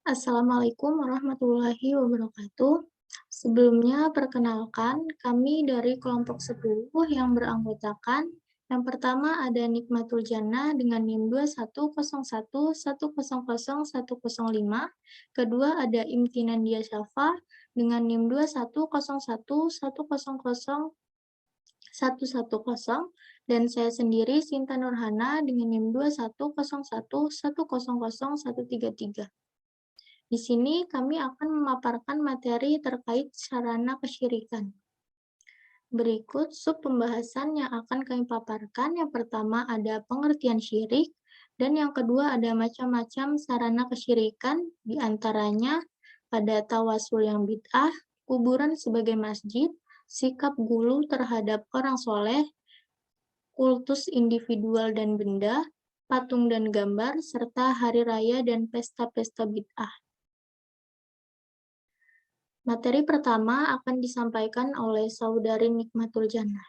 Assalamualaikum warahmatullahi wabarakatuh. Sebelumnya, perkenalkan, kami dari kelompok 10 yang beranggotakan. Yang pertama ada Nikmatul Jannah dengan NIM 2101100105. Kedua ada Imtinandia Syafa dengan NIM 2101100110. Dan saya sendiri Sinta Nurhana dengan NIM 2101100133. Di sini kami akan memaparkan materi terkait sarana kesyirikan. Berikut sub pembahasan yang akan kami paparkan. Yang pertama ada pengertian syirik, dan yang kedua ada macam-macam sarana kesyirikan, diantaranya ada tawasul yang bid'ah, kuburan sebagai masjid, sikap gulu terhadap orang soleh, kultus individual dan benda, patung dan gambar, serta hari raya dan pesta-pesta bid'ah. Materi pertama akan disampaikan oleh Saudari Nikmatul Jannah.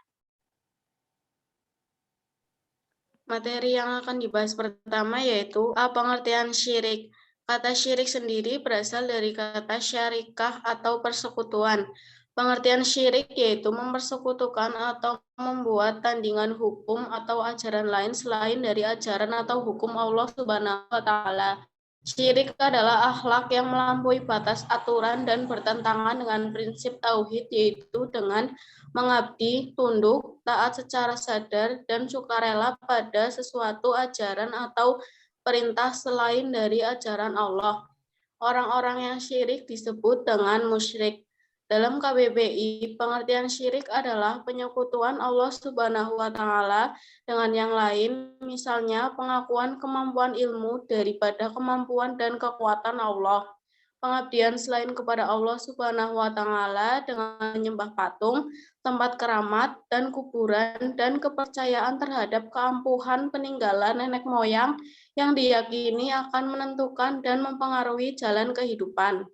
Materi yang akan dibahas pertama yaitu pengertian syirik. Kata syirik sendiri berasal dari kata syarikah atau persekutuan. Pengertian syirik yaitu mempersekutukan atau membuat tandingan hukum atau ajaran lain selain dari ajaran atau hukum Allah Subhanahu wa Ta'ala. Syirik adalah akhlak yang melampaui batas aturan dan bertentangan dengan prinsip tauhid, yaitu dengan mengabdi, tunduk, taat secara sadar, dan sukarela pada sesuatu ajaran atau perintah selain dari ajaran Allah. Orang-orang yang syirik disebut dengan musyrik. Dalam KBBI, pengertian syirik adalah penyekutuan Allah Subhanahu wa Ta'ala dengan yang lain, misalnya pengakuan kemampuan ilmu daripada kemampuan dan kekuatan Allah. Pengabdian selain kepada Allah Subhanahu wa Ta'ala dengan menyembah patung, tempat keramat, dan kuburan, dan kepercayaan terhadap keampuhan peninggalan nenek moyang yang diyakini akan menentukan dan mempengaruhi jalan kehidupan.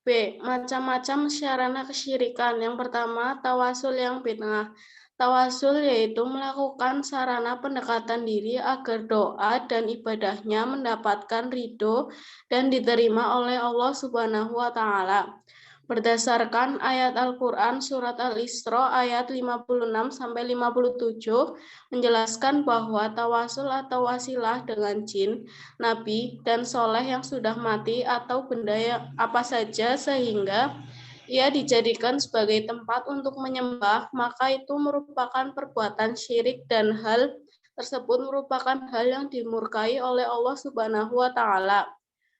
B. Macam-macam sarana kesyirikan. Yang pertama, tawasul yang bid'ah. Tawasul yaitu melakukan sarana pendekatan diri agar doa dan ibadahnya mendapatkan ridho dan diterima oleh Allah Subhanahu wa Ta'ala. Berdasarkan ayat Al-Quran Surat Al-Isra ayat 56-57 menjelaskan bahwa tawasul atau wasilah dengan jin, nabi, dan soleh yang sudah mati atau benda yang apa saja sehingga ia dijadikan sebagai tempat untuk menyembah, maka itu merupakan perbuatan syirik dan hal tersebut merupakan hal yang dimurkai oleh Allah Subhanahu wa Ta'ala.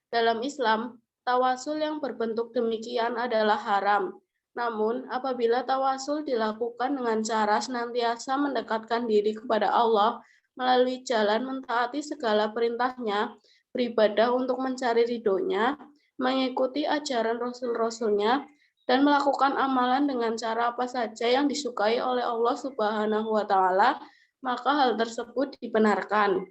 Dalam Islam, tawasul yang berbentuk demikian adalah haram. Namun, apabila tawasul dilakukan dengan cara senantiasa mendekatkan diri kepada Allah melalui jalan mentaati segala perintahnya, beribadah untuk mencari ridhonya, mengikuti ajaran Rasul-Rasulnya, dan melakukan amalan dengan cara apa saja yang disukai oleh Allah Subhanahu wa Ta'ala, maka hal tersebut dibenarkan.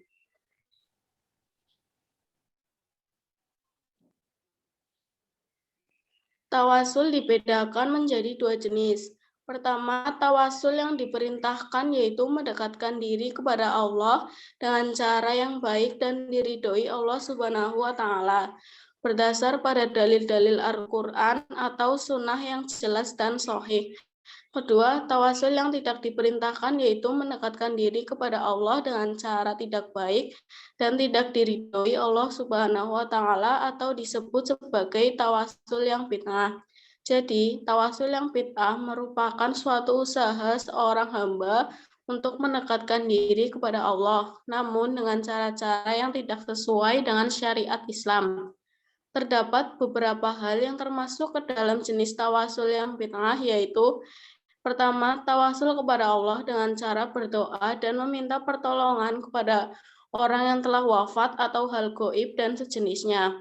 Tawasul dibedakan menjadi dua jenis. Pertama, tawasul yang diperintahkan yaitu mendekatkan diri kepada Allah dengan cara yang baik dan diridhoi Allah Subhanahu wa Ta'ala. Berdasar pada dalil-dalil Al-Quran atau sunnah yang jelas dan sahih. Kedua, tawasul yang tidak diperintahkan yaitu mendekatkan diri kepada Allah dengan cara tidak baik dan tidak diridhoi Allah Subhanahu wa Ta'ala atau disebut sebagai tawasul yang bid'ah. Jadi, tawasul yang bid'ah merupakan suatu usaha seorang hamba untuk mendekatkan diri kepada Allah, namun dengan cara-cara yang tidak sesuai dengan syariat Islam. Terdapat beberapa hal yang termasuk ke dalam jenis tawasul yang bid'ah, yaitu pertama, tawasul kepada Allah dengan cara berdoa dan meminta pertolongan kepada orang yang telah wafat atau hal gaib dan sejenisnya.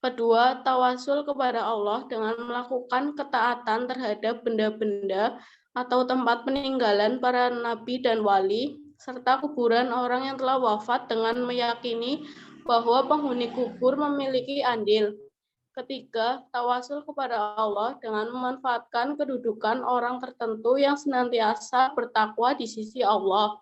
Kedua, tawasul kepada Allah dengan melakukan ketaatan terhadap benda-benda atau tempat peninggalan para nabi dan wali, serta kuburan orang yang telah wafat dengan meyakini bahwa penghuni kubur memiliki andil. Ketiga, tawasul kepada Allah dengan memanfaatkan kedudukan orang tertentu yang senantiasa bertakwa di sisi Allah.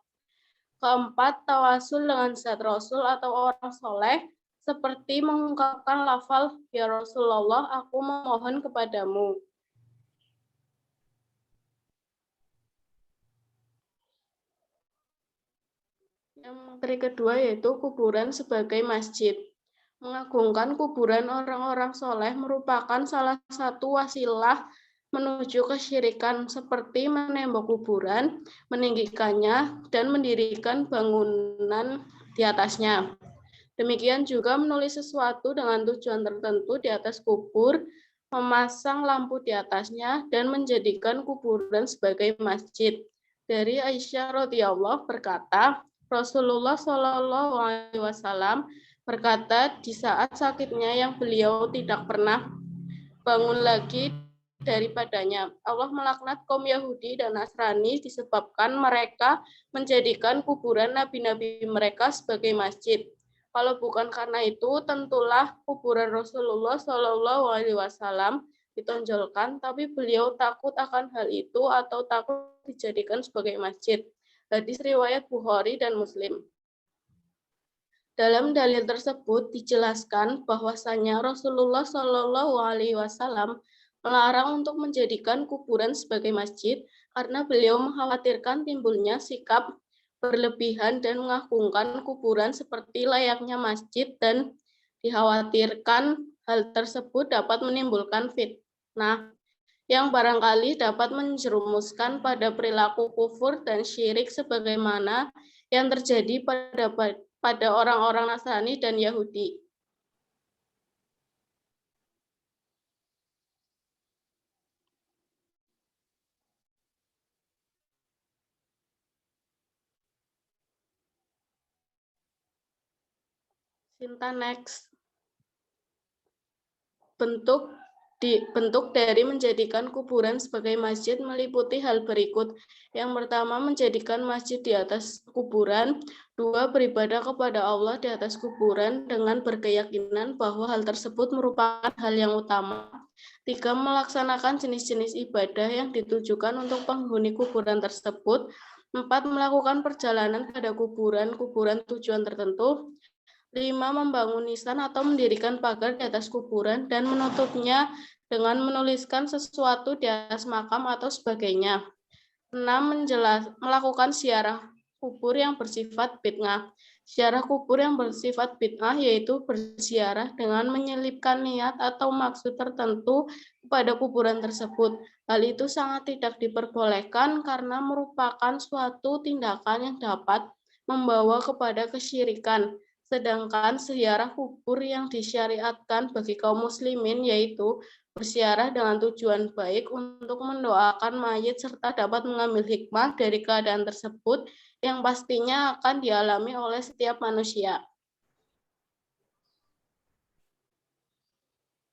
Keempat, tawasul dengan zat Rasul atau orang soleh, seperti mengungkapkan lafal, "Ya Rasulullah, aku memohon kepadamu." Yang materi kedua yaitu kuburan sebagai masjid. Mengagungkan kuburan orang-orang soleh merupakan salah satu wasilah menuju kesyirikan, seperti menembok kuburan, meninggikannya, dan mendirikan bangunan di atasnya. Demikian juga menulis sesuatu dengan tujuan tertentu di atas kubur, memasang lampu di atasnya, dan menjadikan kuburan sebagai masjid. Dari Aisyah radhiyallahu berkata, Rasulullah Shallallahu Alaihi Wasallam berkata di saat sakitnya yang beliau tidak pernah bangun lagi daripadanya. Allah melaknat kaum Yahudi dan Nasrani disebabkan mereka menjadikan kuburan nabi-nabi mereka sebagai masjid. Kalau bukan karena itu, tentulah kuburan Rasulullah Shallallahu Alaihi Wasallam ditonjolkan, tapi beliau takut akan hal itu atau takut dijadikan sebagai masjid. Hadis riwayat Bukhari dan Muslim. Dalam dalil tersebut dijelaskan bahwasanya Rasulullah Shallallahu Alaihi Wasallam melarang untuk menjadikan kuburan sebagai masjid karena beliau mengkhawatirkan timbulnya sikap berlebihan dan mengagungkan kuburan seperti layaknya masjid, dan dikhawatirkan hal tersebut dapat menimbulkan fitnah yang barangkali dapat menjerumuskan pada perilaku kufur dan syirik sebagaimana yang terjadi pada orang-orang Nasrani dan Yahudi. Sinta next. Bentuk dari menjadikan kuburan sebagai masjid meliputi hal berikut. Yang pertama, menjadikan masjid di atas kuburan. Dua, beribadah kepada Allah di atas kuburan dengan berkeyakinan bahwa hal tersebut merupakan hal yang utama. Tiga, melaksanakan jenis-jenis ibadah yang ditujukan untuk penghuni kuburan tersebut. Empat, melakukan perjalanan pada kuburan tujuan tertentu. 5. Membangun nisan atau mendirikan pagar di atas kuburan dan menutupnya dengan menuliskan sesuatu di atas makam atau sebagainya. 6. Melakukan ziarah kubur yang bersifat bid'ah. Ziarah kubur yang bersifat bid'ah yaitu berziarah dengan menyelipkan niat atau maksud tertentu kepada kuburan tersebut. Hal itu sangat tidak diperbolehkan karena merupakan suatu tindakan yang dapat membawa kepada kesyirikan. Sedangkan ziarah kubur yang disyariatkan bagi kaum muslimin yaitu berziarah dengan tujuan baik untuk mendoakan mayit serta dapat mengambil hikmah dari keadaan tersebut yang pastinya akan dialami oleh setiap manusia.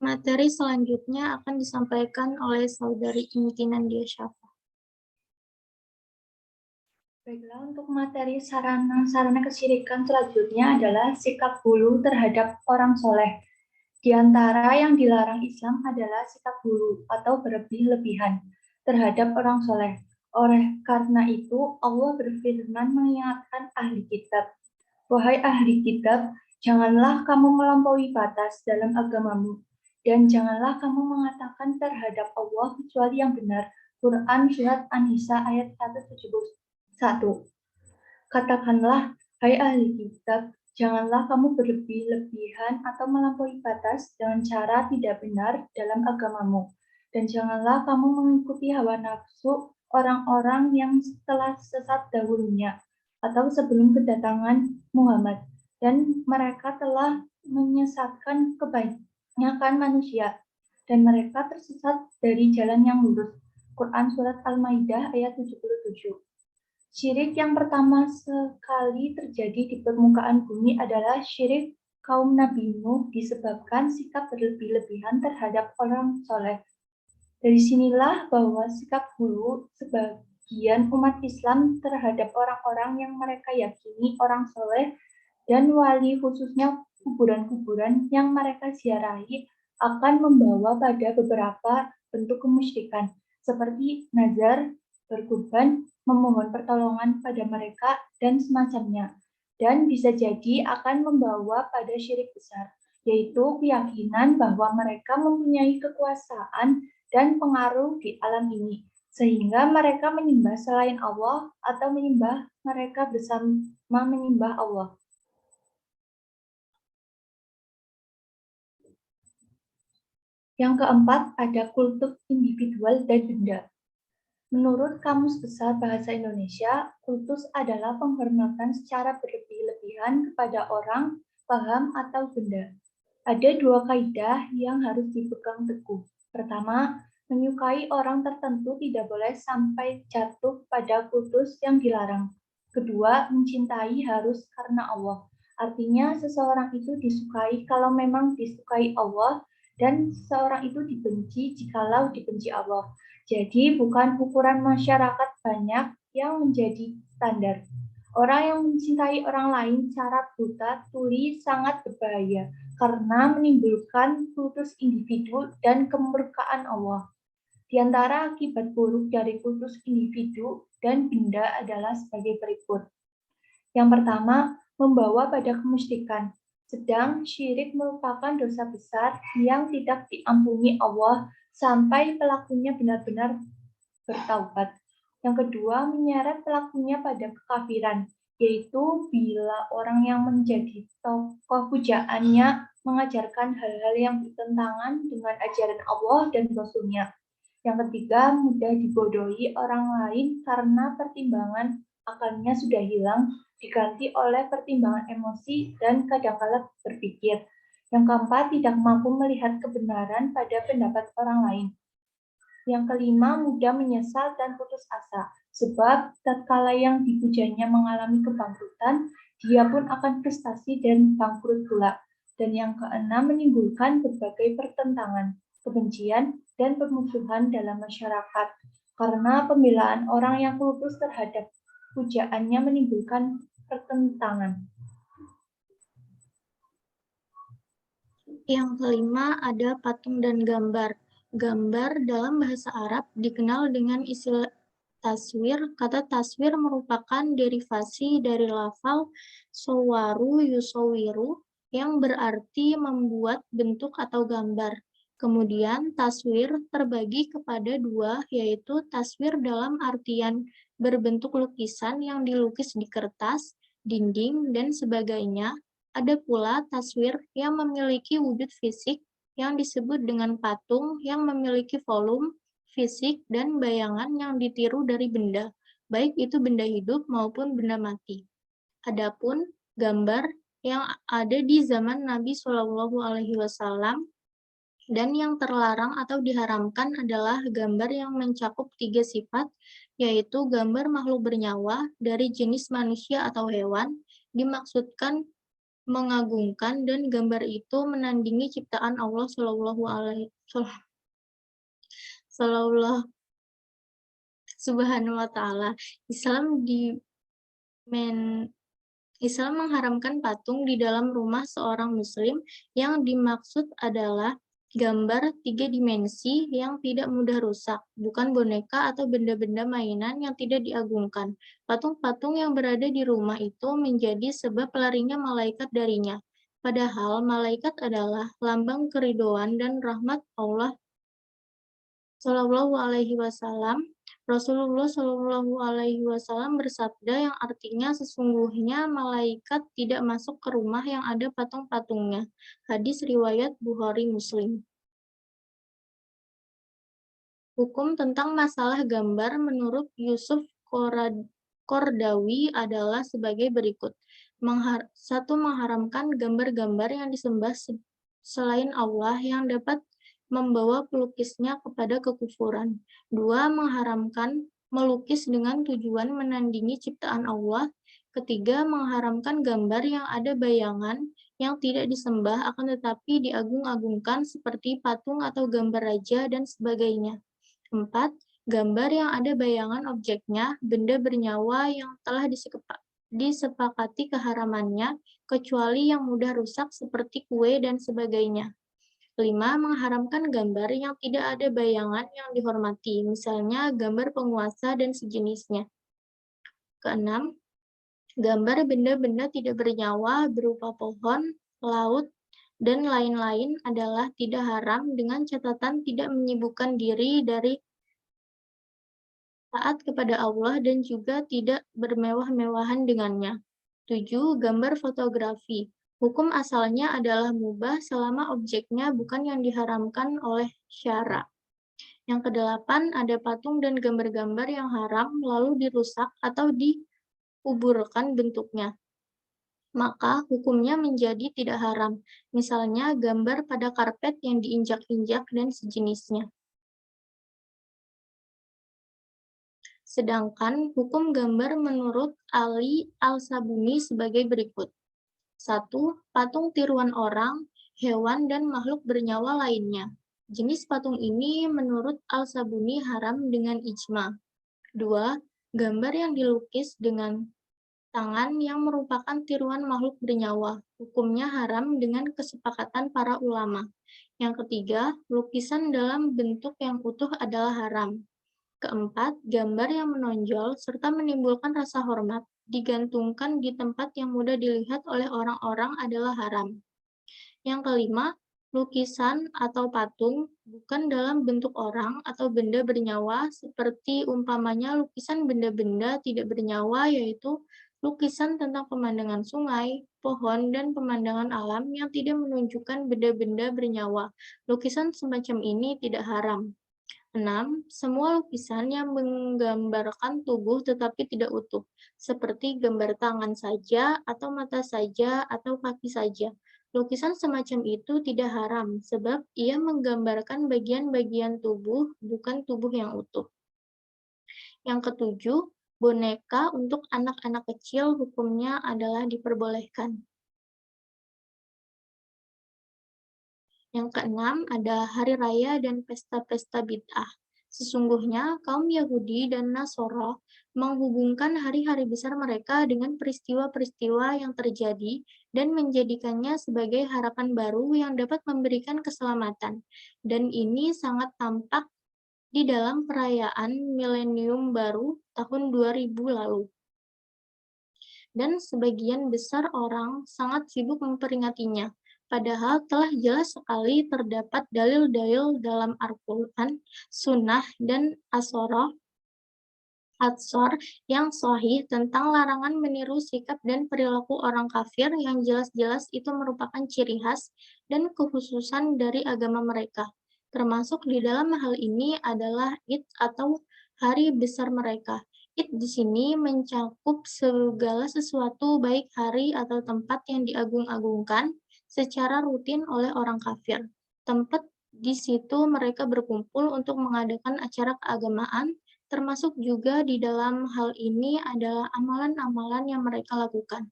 Materi selanjutnya akan disampaikan oleh Saudari Inti Nandia Syafa. Baiklah, untuk materi sarana kesyirikan selanjutnya adalah sikap hulu terhadap orang soleh. Di antara yang dilarang Islam adalah sikap hulu atau berlebih-lebihan terhadap orang soleh. Oleh karena itu, Allah berfirman mengingatkan ahli kitab. Wahai ahli kitab, janganlah kamu melampaui batas dalam agamamu, dan janganlah kamu mengatakan terhadap Allah kecuali yang benar. Quran Surat An-Nisa ayat 171. Katakanlah, hai ahli kitab, janganlah kamu berlebih-lebihan atau melampaui batas dengan cara tidak benar dalam agamamu, dan janganlah kamu mengikuti hawa nafsu orang-orang yang telah sesat dahulunya atau sebelum kedatangan Muhammad, dan mereka telah menyesatkan kebanyakan manusia, dan mereka tersesat dari jalan yang lurus. Quran Surat Al-Maidah ayat 77. Syirik yang pertama sekali terjadi di permukaan bumi adalah syirik kaum Nabi Nuh disebabkan sikap berlebih-lebihan terhadap orang soleh. Dari sinilah bahwa sikap hulu sebagian umat Islam terhadap orang-orang yang mereka yakini orang soleh dan wali, khususnya kuburan-kuburan yang mereka ziarahi, akan membawa pada beberapa bentuk kemusyrikan seperti nazar, berkurban, memohon pertolongan pada mereka, dan semacamnya. Dan bisa jadi akan membawa pada syirik besar, yaitu keyakinan bahwa mereka mempunyai kekuasaan dan pengaruh di alam ini, sehingga mereka menyembah selain Allah atau menyembah mereka bersama menyembah Allah. Yang keempat, ada kultus individual dan benda. Menurut Kamus Besar Bahasa Indonesia, kultus adalah penghormatan secara berlebih-lebihan kepada orang, paham, atau benda. Ada dua kaidah yang harus dipegang teguh. Pertama, menyukai orang tertentu tidak boleh sampai jatuh pada kultus yang dilarang. Kedua, mencintai harus karena Allah. Artinya, seseorang itu disukai kalau memang disukai Allah, dan seseorang itu dibenci jikalau dibenci Allah. Jadi bukan ukuran masyarakat banyak yang menjadi standar. Orang yang mencintai orang lain secara buta tuli sangat berbahaya karena menimbulkan kultus individu dan kemurkaan Allah. Di antara akibat buruk dari kultus individu dan benda adalah sebagai berikut. Yang pertama, membawa pada kemusyrikan. Sedang syirik merupakan dosa besar yang tidak diampuni Allah sampai pelakunya benar-benar bertaubat. Yang kedua, menyeret pelakunya pada kekafiran, yaitu bila orang yang menjadi tokoh pujaannya mengajarkan hal-hal yang bertentangan dengan ajaran Allah dan Rasul-Nya. Yang ketiga, mudah dibodohi orang lain karena pertimbangan akalnya sudah hilang, diganti oleh pertimbangan emosi dan kadangkala berpikir. Yang keempat, tidak mampu melihat kebenaran pada pendapat orang lain. Yang kelima, mudah menyesal dan putus asa, sebab tatkala yang dipujanya mengalami kebangkrutan, dia pun akan frustasi dan bangkrut pula. Dan yang keenam, menimbulkan berbagai pertentangan, kebencian, dan permusuhan dalam masyarakat, karena pembelaan orang yang kultus terhadap pujaannya menimbulkan pertentangan. Yang kelima ada patung dan gambar. Gambar dalam bahasa Arab dikenal dengan istilah taswir. Kata taswir merupakan derivasi dari lafal sowaru yusowiru yang berarti membuat bentuk atau gambar. Kemudian taswir terbagi kepada dua, yaitu taswir dalam artian berbentuk lukisan yang dilukis di kertas, dinding, dan sebagainya. Ada pula taswir yang memiliki wujud fisik yang disebut dengan patung yang memiliki volume, fisik, dan bayangan yang ditiru dari benda, baik itu benda hidup maupun benda mati. Adapun gambar yang ada di zaman Nabi Shallallahu Alaihi Wasallam dan yang terlarang atau diharamkan adalah gambar yang mencakup 3 sifat, yaitu gambar makhluk bernyawa dari jenis manusia atau hewan, dimaksudkan mengagungkan, dan gambar itu menandingi ciptaan Allah Subhanahu wa Ta'ala. Islam mengharamkan patung di dalam rumah seorang Muslim. Yang dimaksud adalah gambar 3 dimensi yang tidak mudah rusak, bukan boneka atau benda-benda mainan yang tidak diagungkan. Patung-patung yang berada di rumah itu menjadi sebab larinya malaikat darinya. Padahal malaikat adalah lambang keridhaan dan rahmat Allah Shallallahu Alaihi Wasallam. Rasulullah Shallallahu Alaihi Wasallam bersabda yang artinya sesungguhnya malaikat tidak masuk ke rumah yang ada patung-patungnya. Hadis riwayat Bukhari Muslim. Hukum tentang masalah gambar menurut Yusuf Kordawi adalah sebagai berikut. Satu, mengharamkan gambar-gambar yang disembah selain Allah yang dapat membawa pelukisnya kepada kekufuran. 2, mengharamkan melukis dengan tujuan menandingi ciptaan Allah. 3, mengharamkan gambar yang ada bayangan yang tidak disembah akan tetapi diagung-agungkan seperti patung atau gambar raja dan sebagainya. 4, gambar yang ada bayangan objeknya, benda bernyawa yang telah disepakati keharamannya, kecuali yang mudah rusak seperti kue dan sebagainya. 5, mengharamkan gambar yang tidak ada bayangan yang dihormati, misalnya gambar penguasa dan sejenisnya. Keenam, gambar benda-benda tidak bernyawa berupa pohon, laut, dan lain-lain adalah tidak haram dengan catatan tidak menyibukkan diri dari taat kepada Allah dan juga tidak bermewah-mewahan dengannya. 7. Gambar fotografi. Hukum asalnya adalah mubah selama objeknya bukan yang diharamkan oleh syara. Yang kedelapan, ada patung dan gambar-gambar yang haram lalu dirusak atau diuburkan bentuknya. Maka hukumnya menjadi tidak haram, misalnya gambar pada karpet yang diinjak-injak dan sejenisnya. Sedangkan hukum gambar menurut Ali Al-Sabuni sebagai berikut. 1. Patung tiruan orang, hewan, dan makhluk bernyawa lainnya. Jenis patung ini menurut Al-Sabuni haram dengan ijma. 2. Gambar yang dilukis dengan tangan yang merupakan tiruan makhluk bernyawa. Hukumnya haram dengan kesepakatan para ulama. Yang ketiga, lukisan dalam bentuk yang utuh adalah haram. Keempat, gambar yang menonjol serta menimbulkan rasa hormat digantungkan di tempat yang mudah dilihat oleh orang-orang adalah haram. Yang kelima, lukisan atau patung bukan dalam bentuk orang atau benda bernyawa seperti umpamanya lukisan benda-benda tidak bernyawa yaitu lukisan tentang pemandangan sungai, pohon, dan pemandangan alam yang tidak menunjukkan benda-benda bernyawa. Lukisan semacam ini tidak haram. 6. Semua lukisan yang menggambarkan tubuh tetapi tidak utuh, seperti gambar tangan saja, atau mata saja, atau kaki saja. Lukisan semacam itu tidak haram, sebab ia menggambarkan bagian-bagian tubuh, bukan tubuh yang utuh. Yang ketujuh, boneka untuk anak-anak kecil hukumnya adalah diperbolehkan. Yang keenam, ada hari raya dan pesta-pesta bid'ah. Sesungguhnya, kaum Yahudi dan Nasoro menghubungkan hari-hari besar mereka dengan peristiwa-peristiwa yang terjadi dan menjadikannya sebagai harapan baru yang dapat memberikan keselamatan. Dan ini sangat tampak di dalam perayaan milenium baru tahun 2000 lalu. Dan sebagian besar orang sangat sibuk memperingatinya. Padahal telah jelas sekali terdapat dalil-dalil dalam Al-Quran, Sunnah, dan Atsor yang sahih tentang larangan meniru sikap dan perilaku orang kafir yang jelas-jelas itu merupakan ciri khas dan kekhususan dari agama mereka. Termasuk di dalam hal ini adalah Id atau hari besar mereka. Id di sini mencakup segala sesuatu baik hari atau tempat yang diagung-agungkan secara rutin oleh orang kafir. Tempat di situ mereka berkumpul untuk mengadakan acara keagamaan, termasuk juga di dalam hal ini adalah amalan-amalan yang mereka lakukan.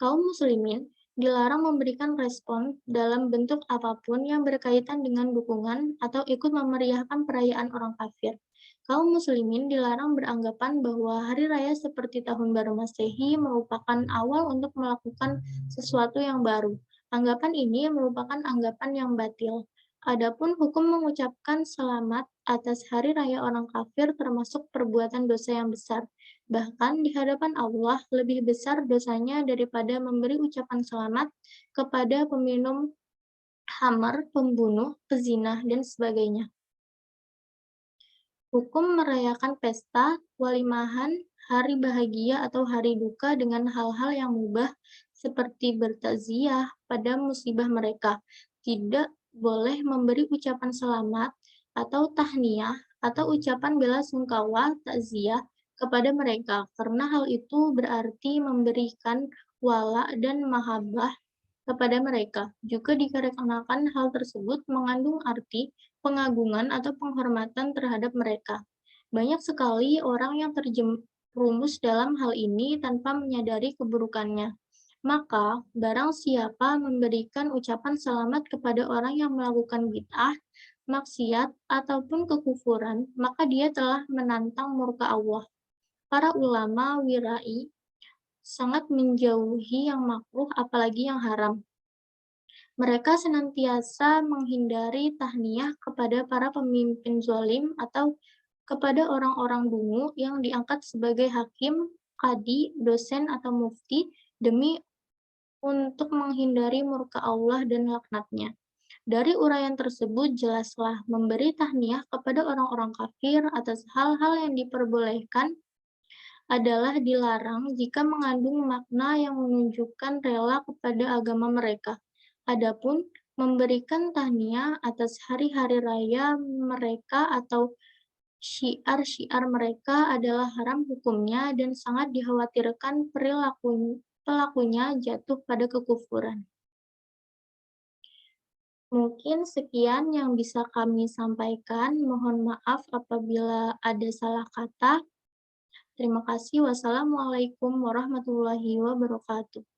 Kaum muslimin dilarang memberikan respon dalam bentuk apapun yang berkaitan dengan dukungan atau ikut memeriahkan perayaan orang kafir. Kaum muslimin dilarang beranggapan bahwa hari raya seperti Tahun Baru Masehi merupakan awal untuk melakukan sesuatu yang baru. Anggapan ini merupakan anggapan yang batil. Adapun hukum mengucapkan selamat atas hari raya orang kafir termasuk perbuatan dosa yang besar. Bahkan di hadapan Allah lebih besar dosanya daripada memberi ucapan selamat kepada peminum khamar, pembunuh, pezina, dan sebagainya. Hukum merayakan pesta, walimahan, hari bahagia atau hari duka dengan hal-hal yang mubah seperti bertakziah pada musibah mereka. Tidak boleh memberi ucapan selamat atau tahniyah atau ucapan bela sungkawa, takziah kepada mereka, karena hal itu berarti memberikan wala dan mahabbah kepada mereka. Juga dikarenakan hal tersebut mengandung arti pengagungan atau penghormatan terhadap mereka. Banyak sekali orang yang terjerumus dalam hal ini tanpa menyadari keburukannya. Maka, barang siapa memberikan ucapan selamat kepada orang yang melakukan bid'ah, maksiat, ataupun kekufuran, maka dia telah menantang murka Allah. Para ulama wirai sangat menjauhi yang makruh apalagi yang haram. Mereka senantiasa menghindari tahniyah kepada para pemimpin zalim atau kepada orang-orang dungu yang diangkat sebagai hakim qadi, dosen, atau mufti demi untuk menghindari murka Allah dan laknatnya. Dari uraian tersebut jelaslah memberi tahniah kepada orang-orang kafir atas hal-hal yang diperbolehkan adalah dilarang jika mengandung makna yang menunjukkan rela kepada agama mereka. Adapun memberikan tahniah atas hari-hari raya mereka atau syiar-syiar mereka adalah haram hukumnya dan sangat dikhawatirkan pelakunya jatuh pada kekufuran. Mungkin sekian yang bisa kami sampaikan. Mohon maaf apabila ada salah kata. Terima kasih. Wassalamualaikum warahmatullahi wabarakatuh.